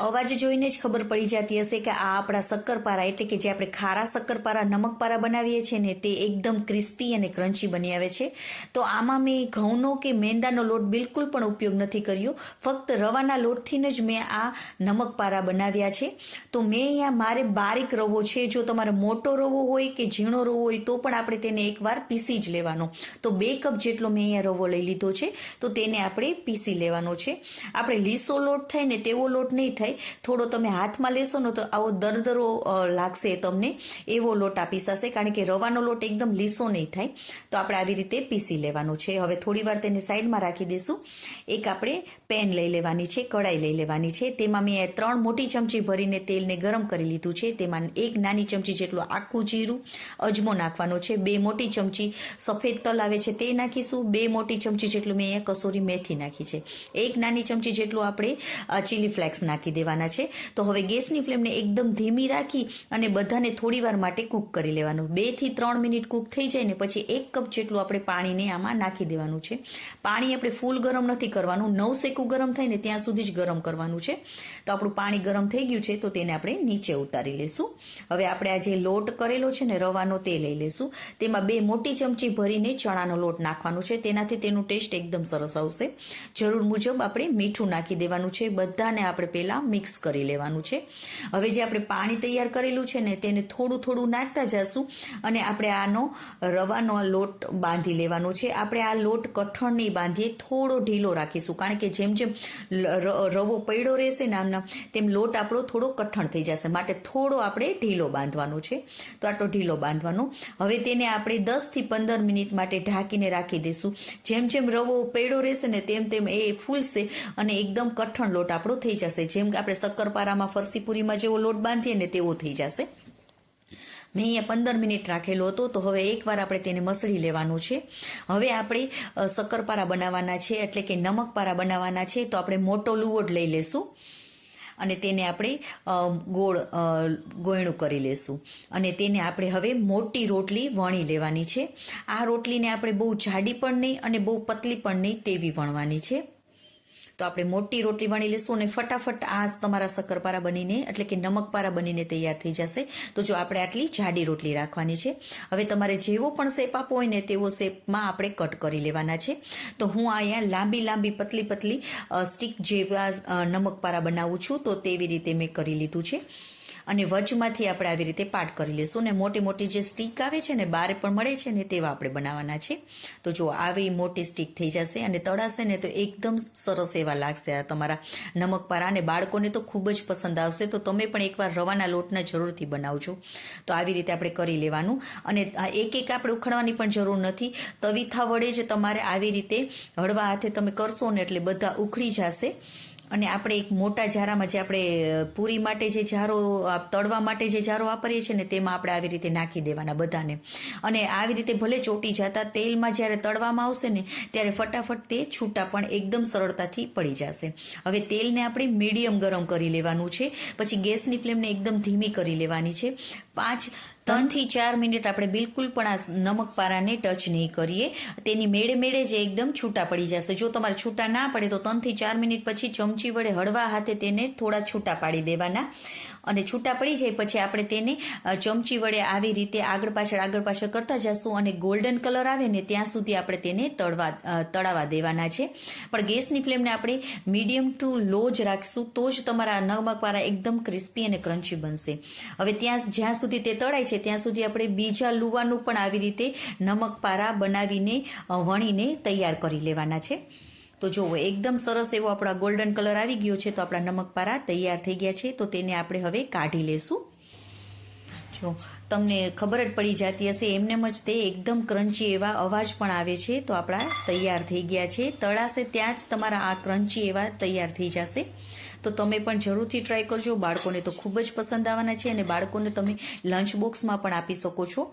અવાજ જોઈને જ ખબર પડી જતી હશે કે આ આપણા શક્કરપારા એટલે કે જે આપણે ખારા શક્કરપારા નમકપારા બનાવીએ છીએ ને તે એકદમ ક્રિસ્પી અને ક્રન્ચી બની આવે છે. તો આમાં મેં ઘઉંનો કે મેંદાનો લોટ બિલકુલ પણ ઉપયોગ નથી કર્યો, ફક્ત રવાના લોટથી જ મેં આ નમકપારા બનાવ્યા છે. તો મેં અહીંયા મારે બારીક રવો છે, જો તમારે મોટો રવો હોય કે ઝીણો રવો હોય તો પણ આપણે તેને એકવાર પીસી જ લેવાનો. તો 2 કપ જેટલો મેં અહીંયા રવો લઈ લીધો છે, તો તેને આપણે પીસી લેવાનો છે. આપણે લીસો લોટ થાય ને તેવો લોટ નહીં થાય, થોડો તમે હાથમાં લેશો ને તો આવો દરદરો લાગશે તમને, એવો લોટ આ પીસાશે, કારણ કે રવાનો લોટ એકદમ લીસો નહીં થાય. તો આપણે આવી રીતે પીસી લેવાનું છે. હવે થોડી વાર તેને સાઈડમાં રાખી દઈશું. એક આપણે પેન લઈ લેવાની છે, કઢાઈ લઈ લેવાની છે. તેમાં મેં 3 મોટી ચમચી ભરીને તેલને ગરમ કરી લીધું છે. તેમાં 1 નાની ચમચી જેટલું આખું જીરું, અજમો નાખવાનો છે. 2 મોટી ચમચી સફેદ તલ આવે છે તે નાખીશું. 2 મોટી ચમચી જેટલું મેં અહીંયા કસૂરી મેથી નાખી છે. 1 નાની ચમચી જેટલું આપણે ચીલી ફ્લેક્સ નાખી દેવાના છે. તો હવે ગેસની ફ્લેમને એકદમ ધીમી રાખી અને બધાને થોડી વાર માટે કૂક કરી લેવાનું. 2 થી 3 મિનિટ કૂક થઈ જાય ને પછી 1 કપ જેટલું આપણે પાણીને આમાં નાખી દેવાનું છે. પાણી આપણે ફૂલ ગરમ નથી કરવાનું, નવસેકું ગરમ થાય ને ત્યાં સુધી જ ગરમ કરવાનું છે. તો આપણું પાણી ગરમ થઈ ગયું છે, તો તેને આપણે નીચે ઉતારી લેશું. હવે આપણે આ જે લોટ કરેલો છે ને રવાનો તે લઈ લેશું. તેમાં 2 મોટી ચમચી ભરીને ચણાનો લોટ નાખવાનો છે, તેનાથી તેનું ટેસ્ટ એકદમ સરસ આવશે. જરૂર મુજબ આપણે મીઠું નાખી દેવાનું છે. બધાને આપણે પહેલા મિક્સ કરી લેવાનું છે. હવે જે આપણે પાણી તૈયાર કરેલું છે ને તેને થોડું થોડું નાખતા જશું અને આપણે આનો રવાનો લોટ બાંધી લેવાનો છે. આપણે આ લોટ કઠણ નહીં બાંધીએ, થોડો ઢીલો રાખીશું, કારણ કે જેમ જેમ રવો પડ્યો રહેશે ને આમના તેમ લોટ આપણો થોડો કઠણ થઈ જશે, માટે થોડો આપણે ઢીલો બાંધવાનો છે. તો આટલો ઢીલો બાંધવાનો. હવે તેને આપણે 10 થી 15 મિનિટ માટે ઢાંકીને રાખી દઈશું. જેમ જેમ રવો પડ્યો રહેશે ને તેમ તેમ એ ફૂલશે અને એકદમ કઠણ લોટ આપણો થઈ જશે. જેમ કે આપણે શક્કરપારામાં ફરસીપુરીમાં જેવો લોટ બાંધીએ ને તેવો થઈ જશે. મેં અહીંયા 15 મિનિટ રાખેલો હતો. તો હવે એકવાર આપણે તેને મસળી લેવાનું છે. હવે આપણે શક્કરપારા બનાવવાના છે, એટલે કે નમકપારા બનાવવાના છે. તો આપણે મોટો લુવો જ લઈ લેશું અને તેને આપણે ગોયણું કરી લેશું અને તેને આપણે હવે મોટી રોટલી વણી લેવાની છે. આ રોટલીને આપણે બહુ જાડી પણ નહીં અને બહુ પતલી પણ નહીં તેવી વણવાની છે. તો આપણે મોટી રોટલી વણી લેશું અને ફટાફટ આ તમારા શક્કરપારા બનીને એટલે કે નમકપારા બનીને તૈયાર થઈ જશે. તો જો આપણે આટલી જાડી રોટલી રાખવાની છે. હવે તમારે જેવો પણ શેપ આપવો હોય ને તેવો શેપમાં આપણે કટ કરી લેવાના છે. તો હું અહીંયા લાંબી પતલી સ્ટીક જેવા નમકપારા બનાવું છું, તો તેવી રીતે મેં કરી લીધું છે. અને વચમાંથી આપણે આવી રીતે પાટ કરી લેશું. ને મોટી જે સ્ટીક આવે છે ને બારે પણ મળે છે ને તેવા આપણે બનાવવાના છે. તો જો આવી મોટી સ્ટીક થઈ જશે અને તળાશે ને તો એકદમ સરસ એવા લાગશે આ તમારા નમકપારા, અને બાળકોને તો ખૂબ જ પસંદ આવશે. તો તમે પણ એકવાર રવાના લોટના જરૂરથી બનાવજો. તો આવી રીતે આપણે કરી લેવાનું અને એક આપણે ઉખડવાની પણ જરૂર નથી. તવીથા વડે જ તમારે આવી રીતે હળવા હાથે તમે કરશો ને એટલે બધા ઉખડી જશે. અને આપણે એક મોટા જારામાં જે આપણે પૂરી માટે જે જારો તળવા માટે જે જારો વાપરીએ છીએ ને તેમાં આપણે આવી રીતે નાખી દેવાના બધાને. અને આવી રીતે ભલે ચોટી જતા તેલમાં જ્યારે તળવામાં આવશે ને ત્યારે ફટાફટ તે છૂટા પણ એકદમ સરળતાથી પડી જશે. હવે તેલને આપણે મીડિયમ ગરમ કરી લેવાનું છે. પછી ગેસની ફ્લેમને એકદમ ધીમી કરી લેવાની છે. 3 થી 4 મિનિટ આપણે બિલકુલ પણ આ નમકપારાને ટચ નહીં કરીએ. તેની મેળે જ એકદમ છૂટા પડી જશે. જો તમારે છૂટા ના પડે તો 3 થી 4 મિનિટ પછી ચમચી વડે હળવા હાથે તેને થોડા છૂટા પાડી દેવાના. અને છૂટા પડી જાય પછી આપણે તેને ચમચી વડે આવી રીતે આગળ પાછળ કરતા જશું અને ગોલ્ડન કલર આવે ને ત્યાં સુધી આપણે તેને તળાવા દેવાના છે. પણ ગેસની ફ્લેમને આપણે મીડિયમ ટુ લો જ રાખશું, તો જ તમારા નમકપારા એકદમ ક્રિસ્પી અને ક્રન્ચી બનશે. હવે જ્યાં સુધી તે તળાય છે ત્યાં સુધી આપણે બીજા લુવાનું પણ આવી રીતે નમકપારા બનાવીને વણીને તૈયાર કરી લેવાના છે. તો જુઓ એકદમ સરસ એવો આપણા ગોલ્ડન કલર આવી ગયો છે. તો આપણા નમકપારા તૈયાર થઈ ગયા છે. તો તેને આપણે હવે કાઢી લેશું. જો તમને ખબર જ પડી જતી હશે, એમનેમ જ તે એકદમ ક્રન્ચી એવા અવાજ પણ આવે છે. તો આપણા તૈયાર થઈ ગયા છે. તળાશે ત્યાં જ તમારા આ ક્રન્ચી એવા તૈયાર થઈ જશે. તો તમે પણ જરૂરથી ટ્રાય કરજો. બાળકોને તો ખૂબ જ પસંદ આવવાના છે અને બાળકોને તમે લંચ બોક્સમાં પણ આપી શકો છો.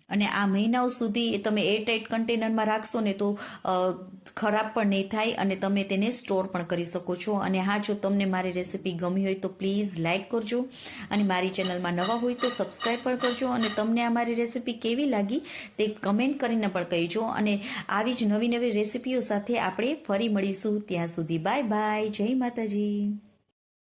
અને આ મહિનાઓ સુધી તમે એરટાઇટ કન્ટેનરમાં રાખશો ને તો ખરાબ પણ નહીં થાય અને તમે તેને સ્ટોર પણ કરી શકો છો. અને હા, જો તમને મારી રેસીપી ગમી હોય તો પ્લીઝ લાઇક કરજો અને મારી ચેનલમાં નવા હોય તો સબસ્ક્રાઈબ પણ કરજો. અને તમને આ મારી રેસીપી કેવી લાગી તે કમેન્ટ કરીને પણ કહેજો. અને આવી જ નવી રેસીપીઓ સાથે આપણે ફરી મળીશું. ત્યાં સુધી બાય બાય. જય માતાજી.